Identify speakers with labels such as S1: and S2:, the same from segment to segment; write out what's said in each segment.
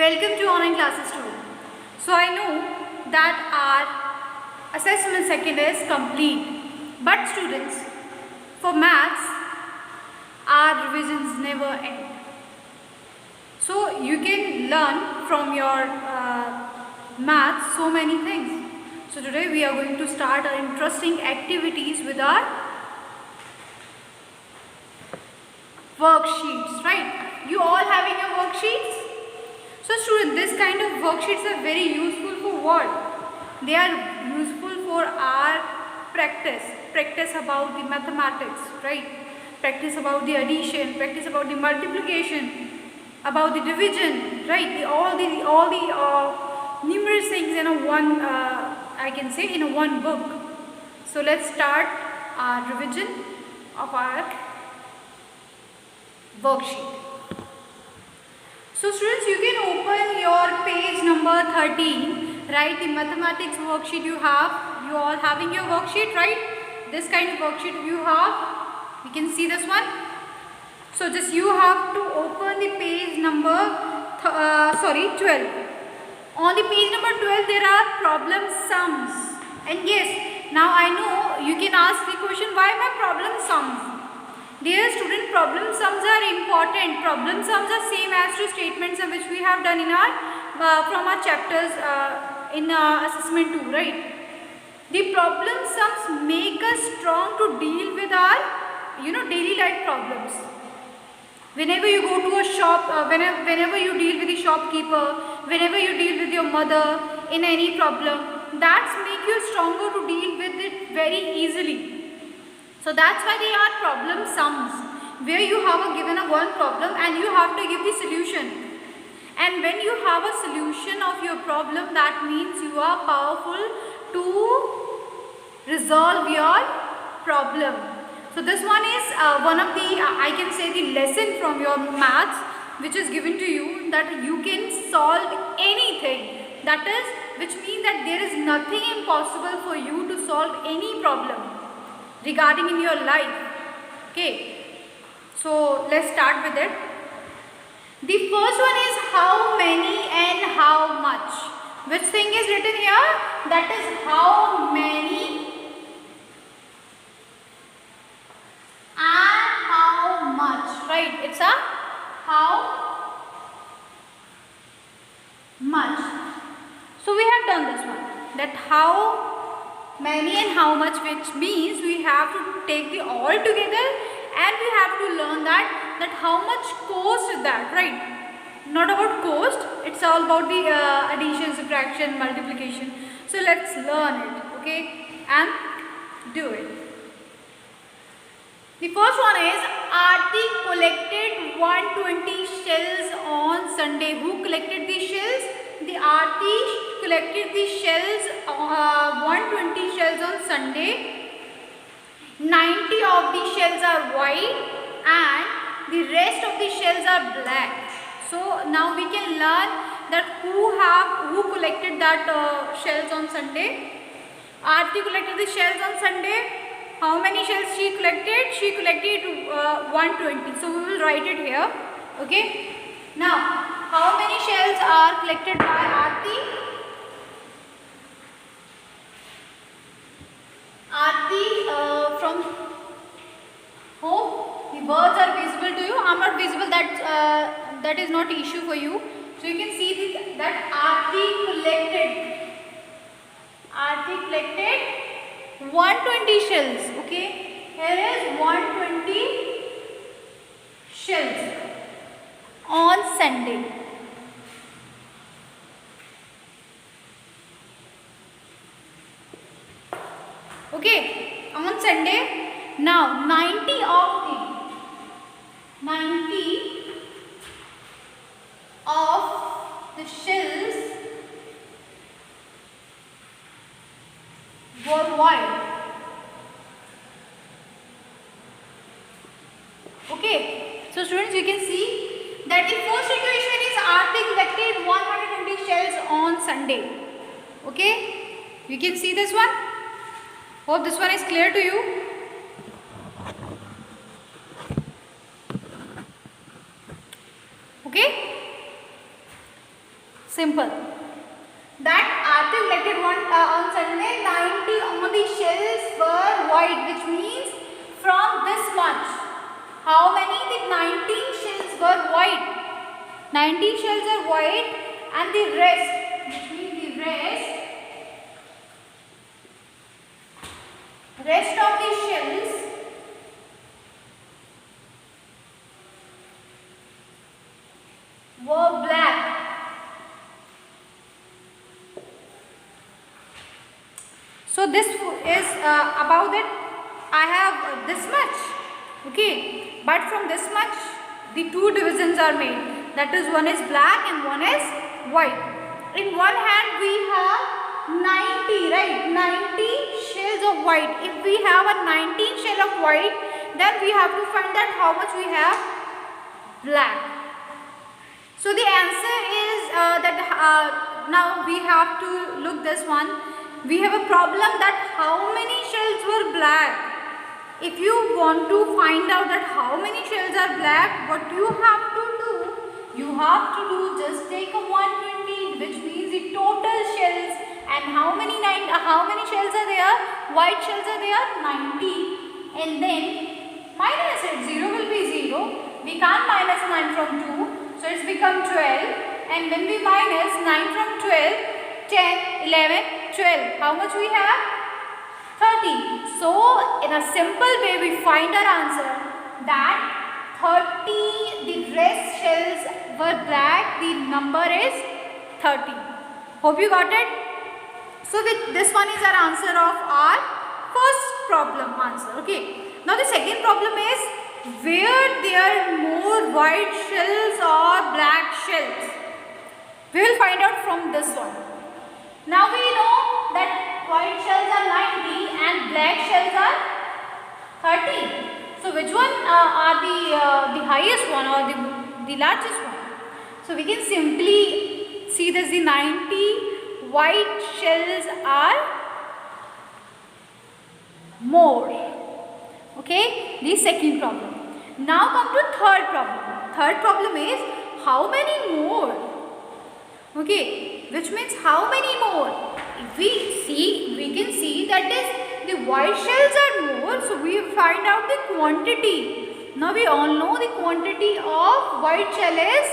S1: Welcome to online classes student. So I know that our assessment second is complete, but students, for maths our revisions never end. So you can learn from your maths so many things. So today we are going to start our interesting activities with our worksheets, right? You all having your worksheets? So students, this kind of worksheets are very useful for what? They are useful for our practice about the mathematics, right? Practice about the addition, practice about the multiplication, about the division, right? All the numerous things in a one, I can say in a one book. So let's start our revision of our worksheet. So students, you can open your page number 13, right? The mathematics worksheet you all having your worksheet, right? This kind of worksheet you have, you can see this one. So just you have to open the page number 12. On the page number 12 there are problem sums, and yes, now I know you can ask the question, why my problem sums? Dear student, problem sums are important. Problem sums are same as to statements which we have done in our from our chapters in assessment 2, right? The problem sums make us strong to deal with our daily life problems. Whenever you go to a shop, whenever you deal with the shopkeeper, whenever you deal with your mother in any problem, that's make you stronger to deal with it very easily. So that's why they are problem sums, where you have given a one problem and you have to give the solution. And when you have a solution of your problem, that means you are powerful to resolve your problem. So this one is one of the, I can say, the lesson from your maths which is given to you, that you can solve anything. That is, which means that there is nothing impossible for you to solve any problem regarding in your life. Okay, so let's start with it. The first one is how many and how much. Which thing is written here? That is how many and how much, right? It's a how much. So we have done this one, that how many and how much, which means we have to take the all together and we have to learn that how much cost is that, right? Not about cost, it's all about the addition, subtraction, multiplication. So let's learn it, okay, and do it. The first one is Aarti collected 120 shells on Sunday. Who collected these shells? The Aarti collected the shells, 120 shells on Sunday. 90 of the shells are white and the rest of the shells are black. So now we can learn that who collected that shells on Sunday. Aarti collected the shells on Sunday. How many shells she collected? She collected 120. So we will write it here. Okay. Now, how many shells are collected by Aarti? Aarti from home. The words are visible to you. I am not visible. That is not issue for you. So you can see that Aarti collected 120 shells. Okay. Here is 120 shells on Sunday. Okay, on Sunday. Now 90 of the shells were white. Okay, so students, you can see that the first equation is Aarti collected 120 shells on Sunday. Okay, you can see this one. Hope this one is clear to you. Okay. Simple. That Arthur collected on Sunday 90 on the shells were white, which means from this much. How many? The 19 shells were white. 19 shells are white, and the rest, which means the rest of the shells were black. So this is about it. I have this much, okay, but from this much the two divisions are made, that is, one is black and one is white. In one hand we have 90, right, 90 shells of white. If we have a 19 shell of white, then we have to find out how much we have black. So the answer is now we have to look this one. We have a problem that how many shells were black. If you want to find out that how many shells are black, what you have to do? You have to just take a 120, which means the total shells, and how many shells are there? White shells are there 90, and then minus it. 0 will be 0. We can't minus 9 from 2, so it's become 12. And when we minus 9 from 12, 10, 11, 12. How much we have? 30. So in a simple way we find our answer that 30, the rest shells were black, the number is 30. Hope you got it. So this one is our answer of our first problem answer. Okay. Now the second problem is where there are more white shells or black shells. We will find out from this one. Now we know that white shells are 90 and black shells are 30. So which one are the highest one or the largest one? So we can simply see this: the 90 white shells are more. Okay, the second problem. Now come to third problem. Third problem is how many more? Okay, which means how many more? If we can see that is the white shells are more, so we find out the quantity. Now we all know the quantity of white shell is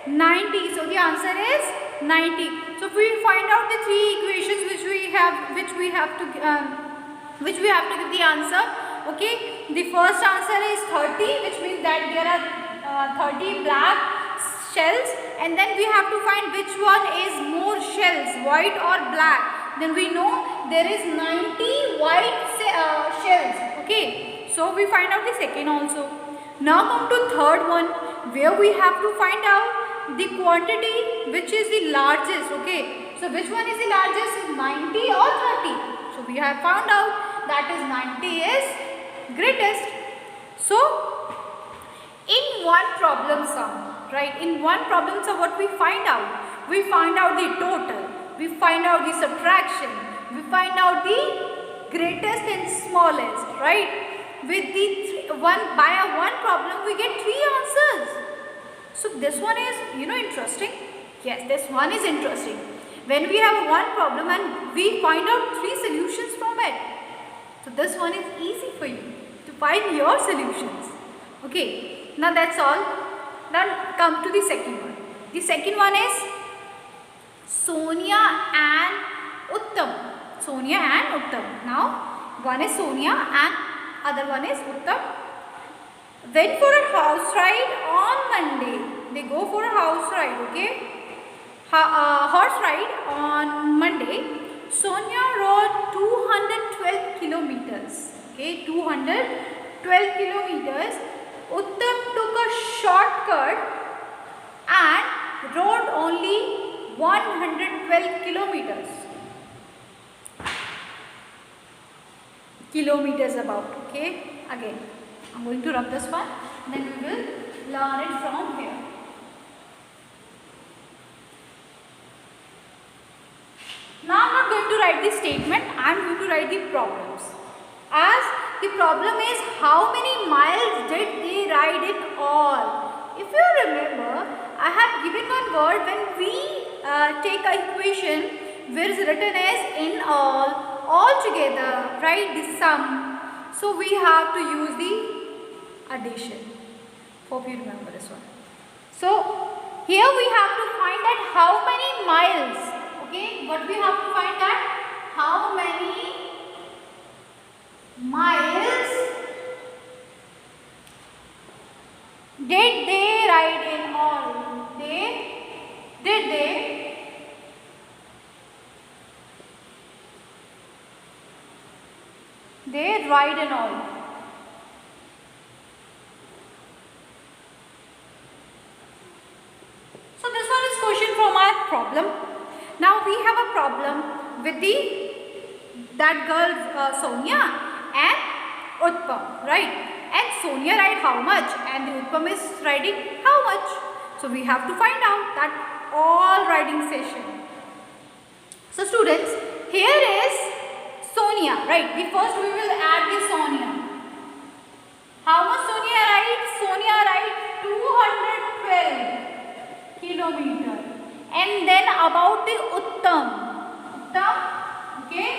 S1: 90. So the answer is 90. So if we find out the three equations which we have to give the answer. Okay, the first answer is 30, which means that there are 30 black shells, and then we have to find which one is more shells, white or black. Then we know there is 90 white shells. Okay, so we find out the second also. Now come to third one, where we have to find out the quantity which is the largest. Okay, so which one is the largest? Is 90 or 30? So we have found out that is 90 is greatest. So in one problem sum, right, in one problem sum what we find out? We find out the total, we find out the subtraction, we find out the greatest and smallest, right? With the one problem we get three answers. So this one is interesting. Yes, this one is interesting. When we have one problem and we find out three solutions from it. So this one is easy for you to find your solutions. Okay, now that's all. Now come to the second one. The second one is Sonia and Uttam. Sonia and Uttam. Now one is Sonia and other one is Uttam. Went for a house ride on Monday. They go for a house ride. Okay, horse ride on Monday. Sonia rode 212 kilometers. Okay, 212 kilometers. Uttam took a shortcut and rode only 112 kilometers. Kilometers about. Okay, again I'm going to rub this one, then we will learn it from here. Now I'm not going to write the statement, I am going to write the problems. As the problem is how many miles did they ride in all. If you remember, I have given one word when we take a equation where is written as in all together, right, the sum. So we have to use the addition. Hope you remember this one. So here we have to find out how many miles. Okay, what we have to find out? How many miles did they ride in all? Did they ride in all? So this one is question from our problem. Now we have a problem with that girl Sonia and Utpam, right? And Sonia ride how much and the Utpam is riding how much? So we have to find out that all riding session. So students, here is Sonia, right? First we will add the Sonia. How much Sonia rides? Sonia rides 212 kilometer. And then about the Uttam, okay?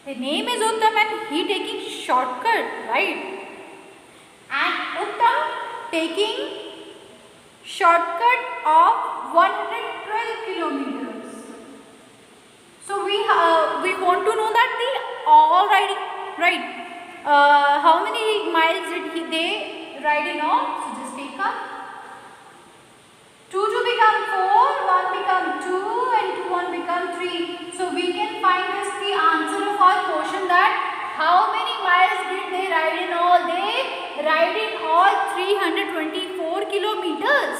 S1: The name is Uttam and he taking shortcut, right? And Uttam taking shortcut of 112 kilometers. So we want to know that the all riding, right? How many miles did they ride in all? So just take up 2 become 4, 1 become 2 and 1 become 3. So we can find this the answer of our question, that how many miles did they ride in all? They ride in all 324 kilometers.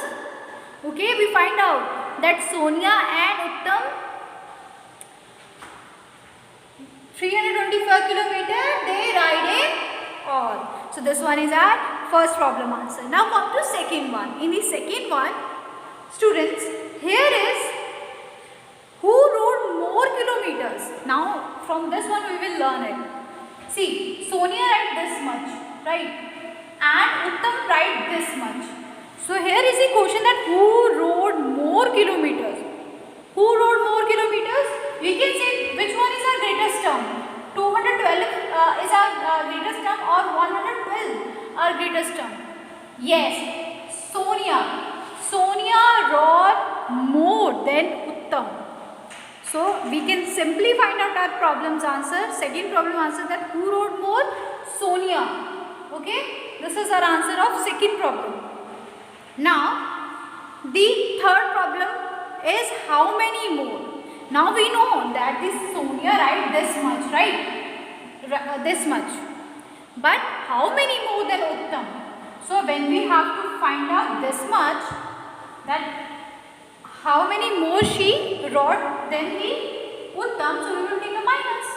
S1: Okay, we find out that Sonia and Uttam 325 kilometers they ride in all. So this one is our first problem answer. Now come to second one. In the second one, students, here is who rode more kilometers. Now from this one we will learn it. See, Sonia ride this much, right? And Uttam ride this much. So here is the question that who rode more kilometers? Who rode more kilometers? We can say which one is our greatest term. 212 is our greatest term or 112 our greatest term? Yes, Sonia. Sonia rode more than Uttam. So we can simply find out our problem's answer. Second problem answer, that who rode more? Sonia. Okay, this is our answer of second problem. Now the third problem is how many more. Now we know that this Sonia ride this much, right? This much. But how many more than Uttam? So when we have to find out this much, that how many more she rode than the Uttam, so we will take a minus.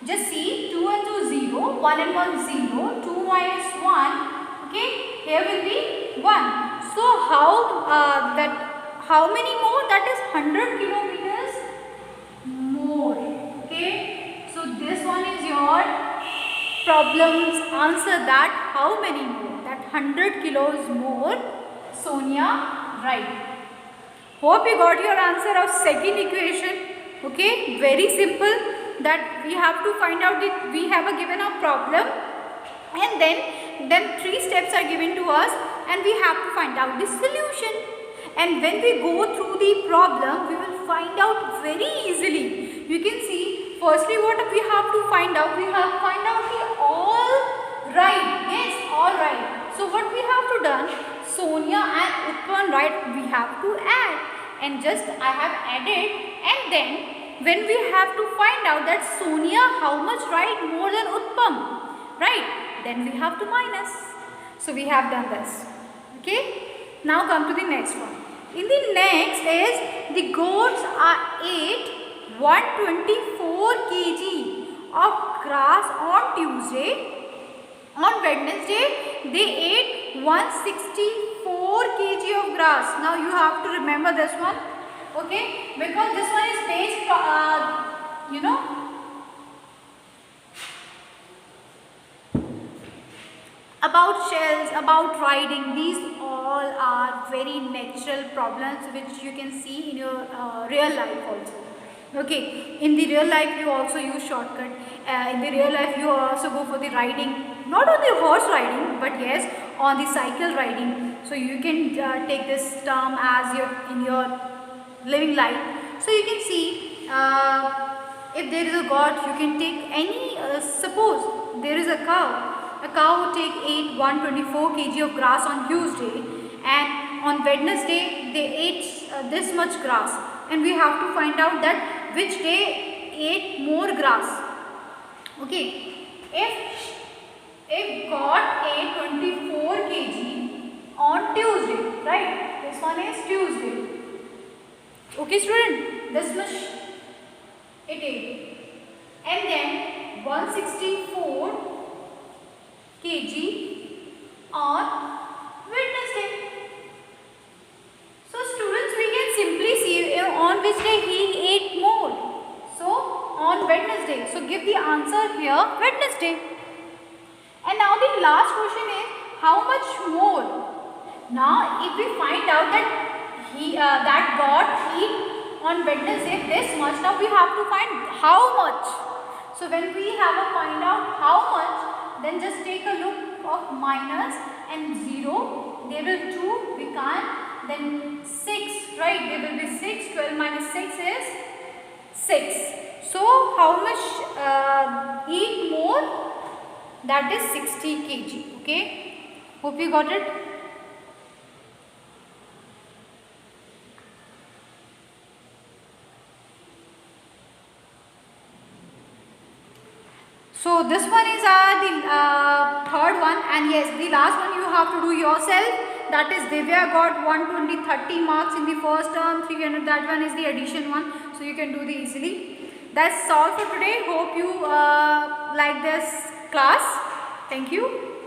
S1: Just see, 2 and 2 0, 1 and 1 0, 2 minus 1, okay, here will be 1. So how many more? That is 100 kilometers more, okay. So this one is your problem's answer, that how many more? That 100 kilos more Sonia ride. Hope you got your answer of second equation. Okay, very simple, that we have to find out that we have a given a problem and then 3 steps are given to us and we have to find out the solution. And when we go through the problem, we will find out very easily. You can see, firstly what we have to find out? We have to find out the all right. Yes, all right. So what we have to done? Sonia and Utpam right, we have to add, and just I have added, and then when we have to find out that Sonia how much right more than Utpam, right, then we have to minus. So we have done this. Okay, now come to the next one. In the next is the goats are ate 124 kg of grass on Tuesday. On Wednesday, they ate 164 kg of grass. Now you have to remember this one, okay? Because this one is based, about shells, about riding. These all all are very natural problems which you can see in your real life also. Okay, in the real life you also use shortcut. In the real life you also go for the riding, not on the horse riding, but yes, on the cycle riding. So you can take this term as your in your living life. So you can see if there is a god, you can take any. Suppose there is a cow. A cow would take 124 kg of grass on Tuesday, and on Wednesday they ate this much grass, and we have to find out that which day ate more grass. Okay, if God ate 24 kg on Tuesday, right? This one is Tuesday. Okay, student, this much it ate, and then 164 kg on Wednesday. So students, we can simply see on which day he ate more. So on Wednesday. So give the answer here, Wednesday. And now the last question is how much more. Now if we find out that that God eat on Wednesday this much, now we have to find how much. So when we have to find out how much, then just take a look of minus and 0. There will 2, we can't. Then 6, right? There will be 6. 12 minus 6 is 6. So how much eat more? That is 60 kg. Okay. Hope you got it. So this one is the third one, and yes, the last one you have to do yourself. That is Divya got 30 marks in the first term, 300. That one is the addition one, so you can do the easily. That's all for today. Hope you like this class. Thank you.